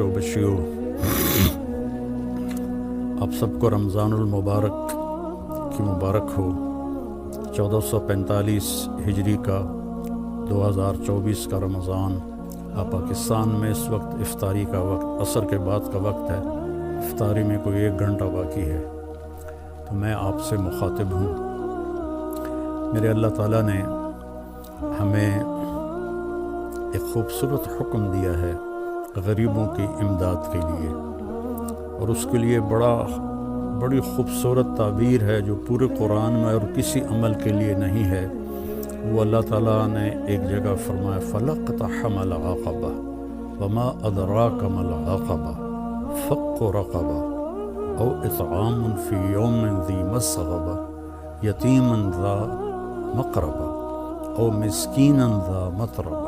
بشیو آپ سب کو رمضان المبارک کی مبارک ہو۔ 1445 ہجری کا 2024 کا رمضان پاکستان میں اس وقت افطاری کا وقت، عصر کے بعد کا وقت ہے۔ افطاری میں کوئی 1 گھنٹہ باقی ہے، تو میں آپ سے مخاطب ہوں۔ میرے اللہ تعالیٰ نے ہمیں ایک خوبصورت حکم دیا ہے غریبوں کی امداد کے لیے، اور اس کے لیے بڑی خوبصورت تعبیر ہے جو پورے قرآن میں اور کسی عمل کے لیے نہیں ہے۔ وہ اللہ تعالیٰ نے ایک جگہ فرمایا فَلَقْتَحَمَ الْعَقَبَةَ وَمَا أَدْرَاكَ مَا الْعَقَبَةُ فَكُّ رَقَبَةٍ أَوْ إِطْعَامٌ فِي يَوْمٍ ذِي مَسْغَبَةٍ يَتِيمًا ذَا مَقْرَبَةٍ أَوْ مِسْكِينًا ذَا مَتْرَبَةٍ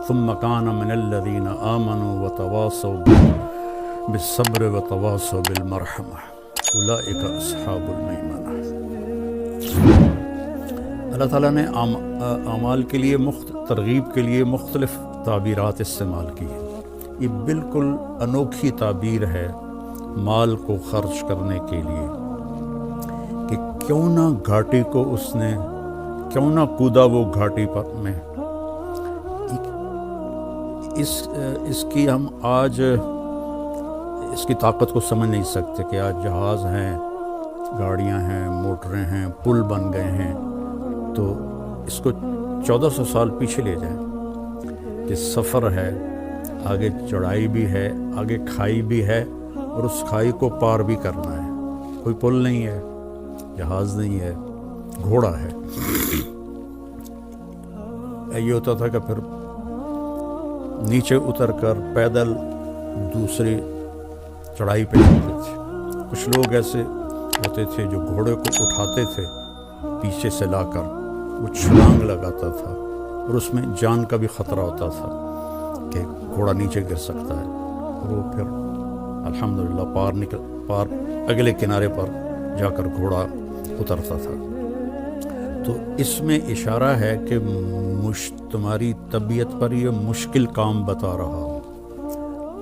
ثم كان من الذين آمنوا وتواصوا بالصبر وتواصوا بالمرحمة أولئك أصحاب المیمنہ۔ اللہ تعالیٰ نے اعمال کے لیے ترغیب کے لیے مختلف تعبیرات استعمال کی ہیں۔ یہ بالکل انوکھی تعبیر ہے مال کو خرچ کرنے کے لیے کہ کیوں نہ گھاٹی کو کیوں نہ کودا وہ گھاٹی پر میں۔ اس کی ہم آج اس کی طاقت کو سمجھ نہیں سکتے کہ آج جہاز ہیں، گاڑیاں ہیں، موٹریں ہیں، پل بن گئے ہیں، تو اس کو 1400 سال پیچھے لے جائیں کہ سفر ہے، آگے چڑھائی بھی ہے، آگے کھائی بھی ہے، اور اس کھائی کو پار بھی کرنا ہے۔ کوئی پل نہیں ہے، جہاز نہیں ہے، گھوڑا ہے۔ یہ ہوتا تھا کہ پھر نیچے اتر کر پیدل دوسری چڑھائی پہ جاتے تھے۔ کچھ لوگ ایسے ہوتے تھے جو گھوڑے کو اٹھاتے تھے پیچھے سے لا کر، وہ چھلانگ لگاتا تھا، اور اس میں جان کا بھی خطرہ ہوتا تھا کہ گھوڑا نیچے گر سکتا ہے، اور وہ پھر الحمدللہ پار اگلے کنارے پر جا کر گھوڑا اترتا تھا۔ تو اس میں اشارہ ہے کہ تمہاری طبیعت پر یہ مشکل کام بتا رہا ہوں۔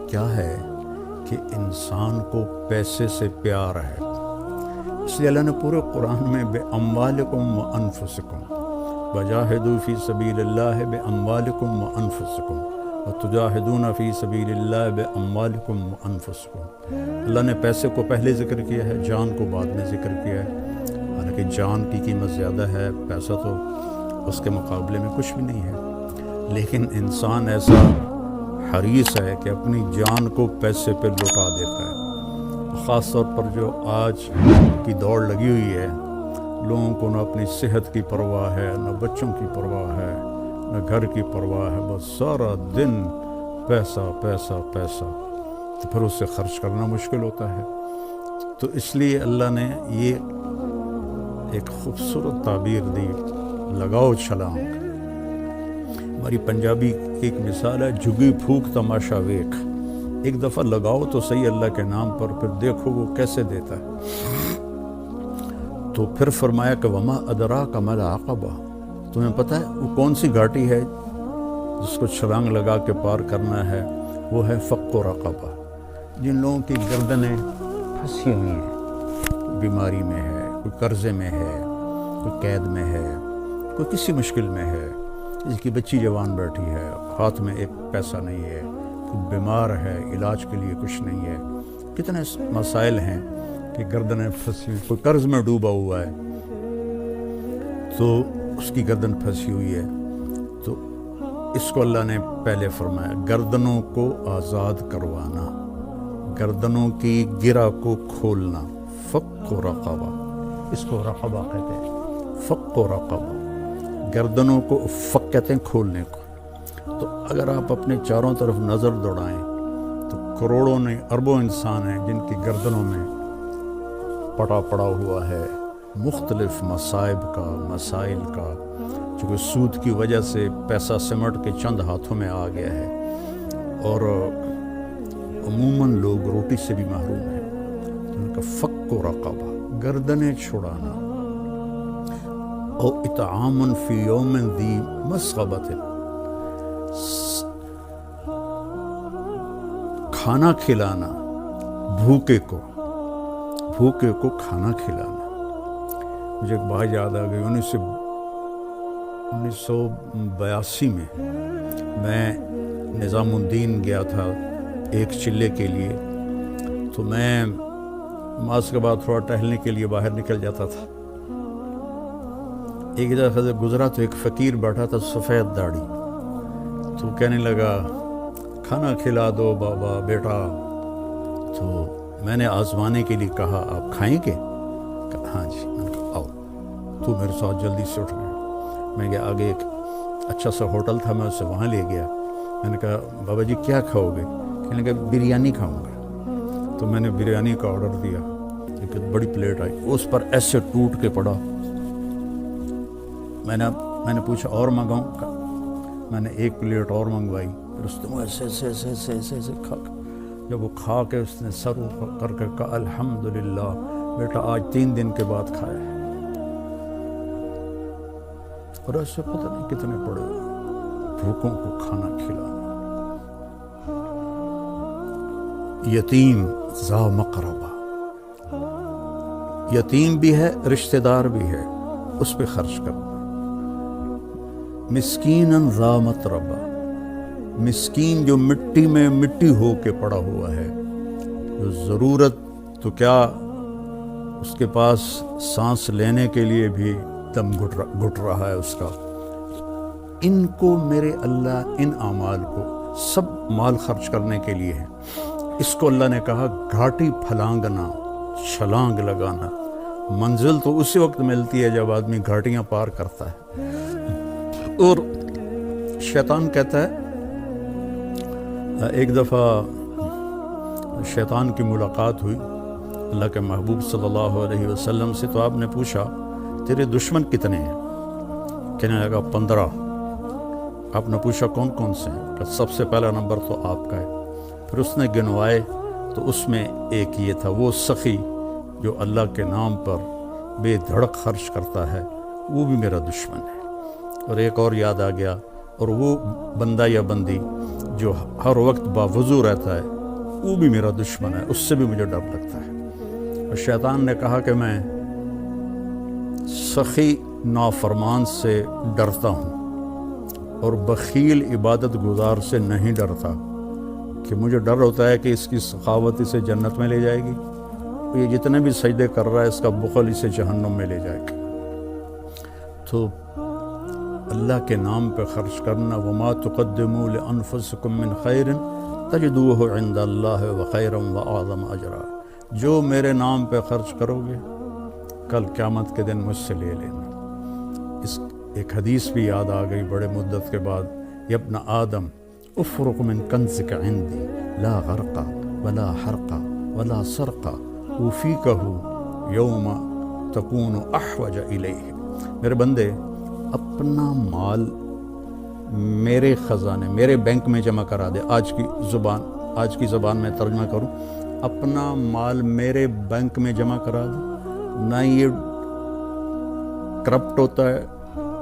کیا ہے کہ انسان کو پیسے سے پیار ہے، اس لیے اللہ نے پورے قرآن میں بِأَمْوَالِكُمْ وَأَنفُسِكُمْ وَجَاهِدُوا فِي سَبِيلِ اللَّهِ بِأَمْوَالِكُمْ وَأَنفُسِكُمْ وَتُجَاهِدُونَ فِي سَبِيلِ اللَّهِ بِأَمْوَالِكُمْ وَأَنفُسِكُمْ۔ اللہ نے پیسے کو پہلے ذکر کیا ہے، جان کو بعد میں ذکر کیا ہے۔ حالانکہ جان کی قیمت زیادہ ہے، پیسہ تو اس کے مقابلے میں کچھ بھی نہیں ہے، لیکن انسان ایسا حریص ہے کہ اپنی جان کو پیسے پہ لٹا دیتا ہے۔ خاص طور پر جو آج کی دوڑ لگی ہوئی ہے، لوگوں کو نہ اپنی صحت کی پرواہ ہے، نہ بچوں کی پرواہ ہے، نہ گھر کی پرواہ ہے، بس سارا دن پیسہ پیسہ پیسہ، تو پھر اسے خرچ کرنا مشکل ہوتا ہے۔ تو اس لیے اللہ نے یہ ایک خوبصورت تعبیر دی، لگاؤ چھلانگ۔ ہماری پنجابی کی ایک مثال ہے، جھگی پھوک تماشا ویکھ۔ ایک دفعہ لگاؤ تو صحیح اللہ کے نام پر، پھر دیکھو وہ کیسے دیتا ہے۔ تو پھر فرمایا کہ وما ادراک ما العقبہ، تمہیں پتہ ہے وہ کون سی گھاٹی ہے جس کو چھلانگ لگا کے پار کرنا ہے؟ وہ ہے فق رقبہ۔ جن لوگوں کی گردنیں پھنسی ہوئی ہیں، کوئی بیماری میں ہے، کوئی قرضے میں ہے، کوئی قید میں ہے، کوئی کسی مشکل میں ہے، جس کی بچی جوان بیٹھی ہے، ہاتھ میں ایک پیسہ نہیں ہے، کوئی بیمار ہے، علاج کے لیے کچھ نہیں ہے، کتنے مسائل ہیں کہ گردنیں پھنسی ہوئی، کوئی قرض میں ڈوبا ہوا ہے تو اس کی گردن پھنسی ہوئی ہے۔ تو اس کو اللہ نے پہلے فرمایا گردنوں کو آزاد کروانا، گردنوں کی گرہ کو کھولنا، فق رقبہ، اس کو رقبہ کہتے ہیں، فق رقبہ، گردنوں کو فق کہتے ہیں کھولنے کو۔ تو اگر آپ اپنے چاروں طرف نظر دوڑائیں تو کروڑوں نہیں اربوں انسان ہیں جن کی گردنوں میں پڑا ہوا ہے مختلف مصائب کا، مسائل کا، چونکہ سود کی وجہ سے پیسہ سمٹ کے چند ہاتھوں میں آ گیا ہے، اور عموماً لوگ روٹی سے بھی محروم ہیں۔ ان کا فق و رقبہ، گردنیں چھڑانا، او اطعام فی یوم ذی مسغبۃ، کھانا کھلانا بھوکے کو کھانا کھلانا. مجھے ایک بات یاد آ گئی. 1982 میں میں نظام الدین گیا تھا ایک چلے کے لیے. تو میں نماز کے بعد تھوڑا ٹہلنے کے لیے باہر نکل جاتا تھا. ایک جگہ سے گزرا تو ایک فقیر بیٹھا تھا سفید داڑھی. تو کہنے لگا کھانا کھلا دو بابا بیٹا. تو میں نے آزمانے کے لیے کہا آپ کھائیں گے؟ کہا ہاں جی. میں نے کہا آؤ. تو میرے ساتھ جلدی سے اٹھ گیا. میں گیا آگے ایک اچھا سا ہوٹل تھا, میں اسے وہاں لے گیا. میں نے کہا بابا جی کیا کھاؤ گے؟ کہنے لگا بریانی کھاؤں گا. تو میں نے بریانی کا آرڈر دیا. ایک بڑی پلیٹ آئی, اس پر ایسے ٹوٹ کے پڑا. میں نے پوچھا اور منگاؤں؟ میں نے ایک پلیٹ اور منگوائی. پھر اس نے ایسے کھا. جب وہ کھا کے اس نے سر اوپر کر کے کہا الحمدللہ بیٹا آج 3 دن کے بعد کھایا ہے. اور ایسے پتہ نہیں کتنے پڑے بھوکوں کو کھانا کھلانا. یتیم ذا مقربہ, یتیم بھی ہے رشتہ دار بھی ہے, اس پہ خرچ کرنا. مسکیناً ذا متربہ, مسکین جو مٹی میں مٹی ہو کے پڑا ہوا ہے, جو ضرورت تو کیا اس کے پاس سانس لینے کے لیے بھی دم گھٹ رہا ہے اس کا. ان کو میرے اللہ ان اعمال کو سب مال خرچ کرنے کے لیے ہے. اس کو اللہ نے کہا گھاٹی پھلانگنا, چھلانگ لگانا. منزل تو اسی وقت ملتی ہے جب آدمی گھاٹیاں پار کرتا ہے. اور شیطان کہتا ہے, ایک دفعہ شیطان کی ملاقات ہوئی اللہ کے محبوب صلی اللہ علیہ وسلم سے. تو آپ نے پوچھا تیرے دشمن کتنے ہیں؟ کہنے لگا 15. آپ نے پوچھا کون کون سے ہیں؟ کہ سب سے پہلا نمبر تو آپ کا ہے. پھر اس نے گنوائے تو اس میں ایک یہ تھا, وہ سخی جو اللہ کے نام پر بے دھڑک خرچ کرتا ہے وہ بھی میرا دشمن ہے. اور ایک اور یاد آ گیا, اور وہ بندہ یا بندی جو ہر وقت باوضو رہتا ہے وہ بھی میرا دشمن ہے, اس سے بھی مجھے ڈر لگتا ہے. اور شیطان نے کہا کہ میں سخی نافرمان سے ڈرتا ہوں اور بخیل عبادت گزار سے نہیں ڈرتا, کہ مجھے ڈر ہوتا ہے کہ اس کی سخاوت اسے جنت میں لے جائے گی, یہ جتنے بھی سجدے کر رہا ہے اس کا بخل اسے جہنم میں لے جائے گا. تو اللہ کے نام پہ خرچ کرنا, وما تقدموا لانفسکم من خیر تجدوہ عند اللہ وخیرا واعظم اجرا. جو میرے نام پہ خرچ کرو گے کل قیامت کے دن مجھ سے لے لینا. اس ایک حدیث بھی یاد آ گئی بڑے مدت کے بعد, یا ابن آدم افرق من کنزک عندی لا غرقا ولا حرقا ولا سرقا وفیکہ یوم تکون احوج الیہ. میرے بندے اپنا مال میرے خزانے میرے بینک میں جمع کرا دے. آج کی زبان میں ترجمہ کروں, اپنا مال میرے بینک میں جمع کرا دے. نہ یہ کرپٹ ہوتا ہے,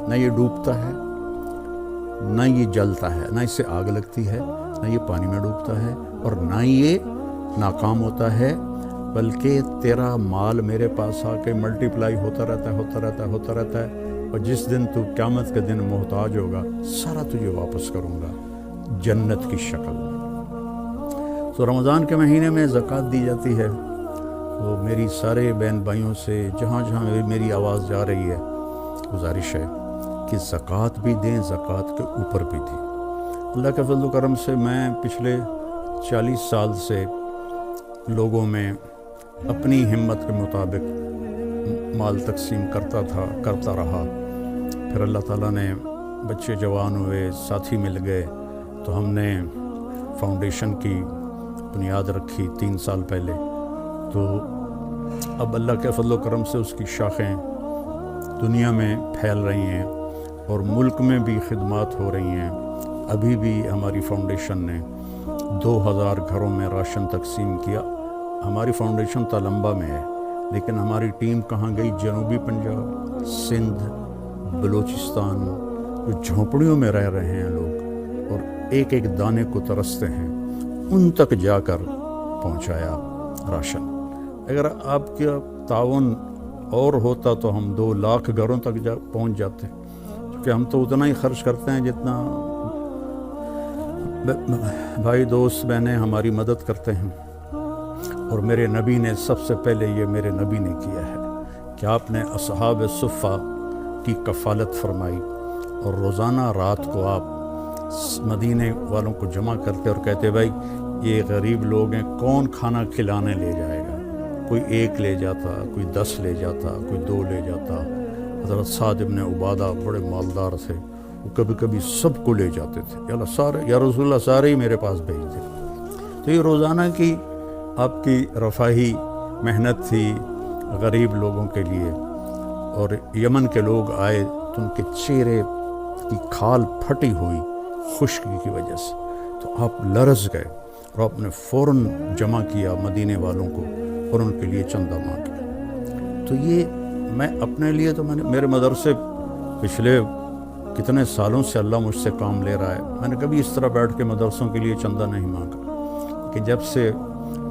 نہ یہ ڈوبتا ہے, نہ یہ جلتا ہے, نہ اس سے آگ لگتی ہے, نہ یہ پانی میں ڈوبتا ہے, اور نہ یہ ناکام ہوتا ہے, بلکہ تیرا مال میرے پاس آ کے ملٹیپلائی ہوتا رہتا ہے. اور جس دن تو قیامت کے دن محتاج ہوگا سارا تجھے واپس کروں گا جنت کی شکل میں. تو رمضان کے مہینے میں زکوٰۃ دی جاتی ہے. تو میری سارے بہن بھائیوں سے جہاں جہاں میری آواز جا رہی ہے گزارش ہے کہ زکوٰۃ بھی دیں, زکوٰۃ کے اوپر بھی دیں. اللہ کے فضل و کرم سے میں پچھلے 40 سال سے لوگوں میں اپنی ہمت کے مطابق مال تقسیم کرتا رہا. پھر اللہ تعالیٰ نے بچے جوان ہوئے, ساتھی مل گئے, تو ہم نے فاؤنڈیشن کی بنیاد رکھی 3 سال پہلے. تو اب اللہ کے فضل و کرم سے اس کی شاخیں دنیا میں پھیل رہی ہیں اور ملک میں بھی خدمات ہو رہی ہیں. ابھی بھی ہماری فاؤنڈیشن نے 2000 گھروں میں راشن تقسیم کیا. ہماری فاؤنڈیشن تلمبا میں ہے, لیکن ہماری ٹیم کہاں گئی؟ جنوبی پنجاب, سندھ, بلوچستان, جو جھونپڑیوں میں رہ رہے ہیں لوگ اور ایک ایک دانے کو ترستے ہیں, ان تک جا کر پہنچایا راشن۔ اگر آپ کا تعاون اور ہوتا تو ہم 2 لاکھ گھروں تک پہنچ جاتے، کیونکہ ہم تو اتنا ہی خرچ کرتے ہیں جتنا بھائی دوست بہنیں ہماری مدد کرتے ہیں۔ اور میرے نبی نے سب سے پہلے یہ میرے نبی نے کیا ہے کہ آپ نے اصحاب صفہ کی کفالت فرمائی، اور روزانہ رات کو آپ مدینے والوں کو جمع کرتے اور کہتے بھائی یہ غریب لوگ ہیں، کون کھانا کھلانے لے جائے گا؟ کوئی 1 لے جاتا، کوئی 10 لے جاتا، کوئی 2 لے جاتا۔ حضرت سعد ابن عبادہ بڑے مالدار تھے، وہ کبھی کبھی سب کو لے جاتے تھے، یا اللہ سارے، یا رسول اللہ سارے ہی میرے پاس بھیج دے۔ تو یہ روزانہ کی آپ کی رفاہی محنت تھی غریب لوگوں کے لیے۔ اور یمن کے لوگ آئے تو ان کے چہرے کی کھال پھٹی ہوئی خشکی کی وجہ سے، تو آپ لرز گئے اور آپ نے فوراً جمع کیا مدینے والوں کو اور ان کے لیے چندہ مانگا۔ تو یہ میں اپنے لیے تو میرے مدرسے پچھلے کتنے سالوں سے اللہ مجھ سے کام لے رہا ہے، میں نے کبھی اس طرح بیٹھ کے مدرسوں کے لیے چندہ نہیں مانگا، کہ جب سے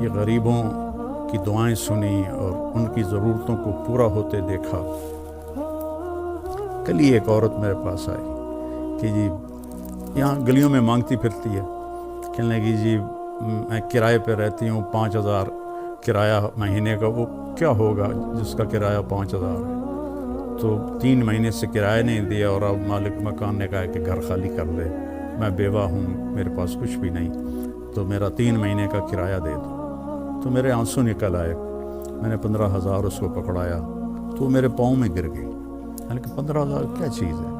یہ غریبوں کی دعائیں سنی اور ان کی ضرورتوں کو پورا ہوتے دیکھا۔ کل ہی ایک عورت میرے پاس آئی کہ جی یہاں گلیوں میں مانگتی پھرتی ہے، کہنے لگی جی میں کرائے پہ رہتی ہوں، 5000 کرایہ مہینے کا، وہ کیا ہوگا جس کا کرایہ 5000 ہے؟ تو 3 مہینے سے کرایہ نہیں دیا اور اب مالک مکان نے کہا کہ گھر خالی کر دے، میں بیوہ ہوں، میرے پاس کچھ بھی نہیں، تو میرا 3 مہینے کا کرایہ دے دو۔ تو میرے آنسو نکل آئے، میں نے 15000 اس کو پکڑایا تو میرے پاؤں میں گر گئی، یعنی کہ 15000 کیا چیز ہے،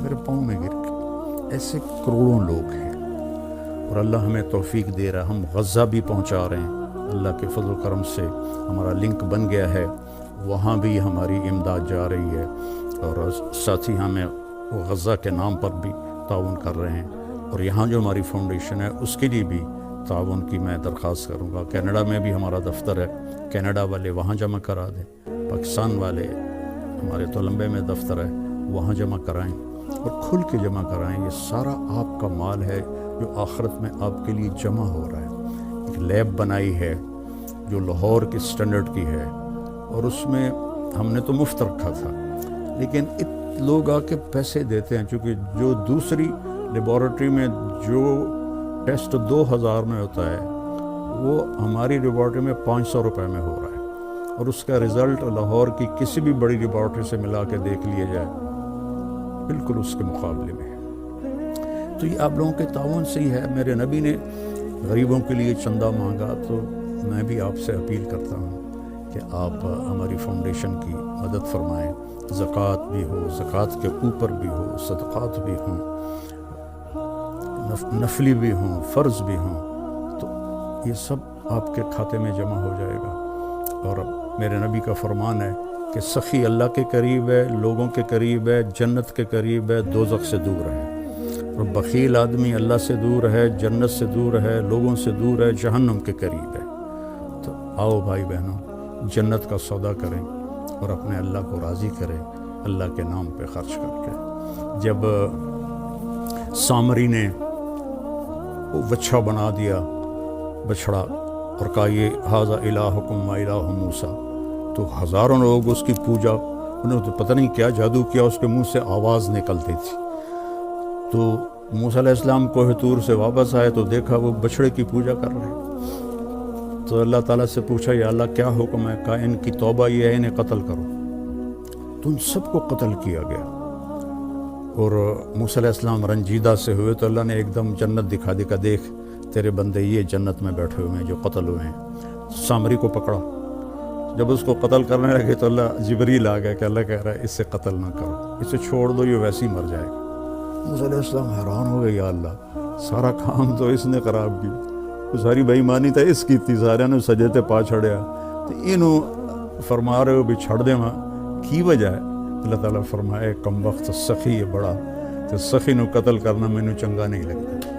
میرے پاؤں میں گر گئی۔ ایسے کروڑوں لوگ ہیں اور اللہ ہمیں توفیق دے رہا ہے، ہم غزہ بھی پہنچا رہے ہیں، اللہ کے فضل و کرم سے ہمارا لنک بن گیا ہے، وہاں بھی ہماری امداد جا رہی ہے، اور ساتھی ہمیں وہ غزہ کے نام پر بھی تعاون کر رہے ہیں، اور یہاں جو ہماری فاؤنڈیشن ہے اس کے لیے بھی تعاون کی میں درخواست کروں گا۔ کینیڈا میں بھی ہمارا دفتر ہے، کینیڈا والے وہاں جمع کرا دیں، پاکستان والے ہمارے تو لمبے میں دفتر ہے وہاں جمع کرائیں، اور کھل کے جمع کرائیں۔ یہ سارا آپ کا مال ہے جو آخرت میں آپ کے لیے جمع ہو رہا ہے۔ ایک لیب بنائی ہے جو لاہور کے سٹینڈرڈ کی ہے، اور اس میں ہم نے تو مفت رکھا تھا، لیکن لوگ آ کے پیسے دیتے ہیں، چونکہ جو دوسری لیبارٹری میں جو ٹیسٹ 2000 میں ہوتا ہے وہ ہماری لیبارٹری میں 500 روپے میں ہو رہا ہے، اور اس کا رزلٹ لاہور کی کسی بھی بڑی لیبارٹری سے ملا کے دیکھ لیا جائے بالکل اس کے مقابلے میں ہے۔ تو یہ آپ لوگوں کے تعاون سے ہی ہے۔ میرے نبی نے غریبوں کے لیے چندہ مانگا، تو میں بھی آپ سے اپیل کرتا ہوں کہ آپ ہماری فاؤنڈیشن کی مدد فرمائیں، زکوٰۃ بھی ہو، زکوٰۃ کے اوپر بھی ہو، صدقات بھی ہوں، نفلی بھی ہوں، فرض بھی ہوں، تو یہ سب آپ کے کھاتے میں جمع ہو جائے گا۔ اور میرے نبی کا فرمان ہے کہ سخی اللہ کے قریب ہے، لوگوں کے قریب ہے، جنت کے قریب ہے، دوزخ سے دور ہے، اور بخیل آدمی اللہ سے دور ہے، جنت سے دور ہے، لوگوں سے دور ہے، جہنم کے قریب ہے۔ تو آؤ بھائی بہنوں، جنت کا سودا کریں اور اپنے اللہ کو راضی کریں اللہ کے نام پہ خرچ کر کے۔ جب سامری نے وہ بچھا بنا دیا، بچھڑا، اور کہا یہ ھذا الہکم و الہ موسیٰ، تو ہزاروں لوگ اس کی پوجا، انہوں نے تو پتہ نہیں کیا جادو کیا، اس کے منہ سے آواز نکلتی تھی۔ تو موسیٰ علیہ السلام کوہ طور سے واپس آئے تو دیکھا وہ بچھڑے کی پوجا کر رہے ہیں۔ تو اللہ تعالیٰ سے پوچھا یا اللہ کیا حکم ہے؟ کہا ان کی توبہ یہ ہے، انہیں قتل کرو۔ تو ان سب کو قتل کیا گیا، اور موسیٰ علیہ السلام رنجیدہ سے ہوئے تو اللہ نے ایک دم جنت دکھا دی، دیکھ تیرے بندے یہ جنت میں بیٹھے ہوئے ہیں جو قتل ہوئے ہیں۔ سامری کو پکڑا، جب اس کو قتل کرنے لگے تو اللہ جبریل آ گیا کہ اللہ کہہ رہا ہے اس سے قتل نہ کرو، اسے چھوڑ دو، یہ ویسے ہی مر جائے گا۔ موسیٰ علیہ السلام حیران ہو گئے، یا اللہ سارا کام تو اس نے خراب کی، تو ساری بےایمانی تو اس کی تھی، سارے نے سجدے پا چھڑیا، تو انہوں فرما رہے ہو بھی چھڑ دے ماں کی وجہ ہے؟ اللہ تعالیٰ فرمائے کم وقت سخی ہے بڑا، تو سخی نو قتل کرنا مینوں چنگا نہیں لگتا۔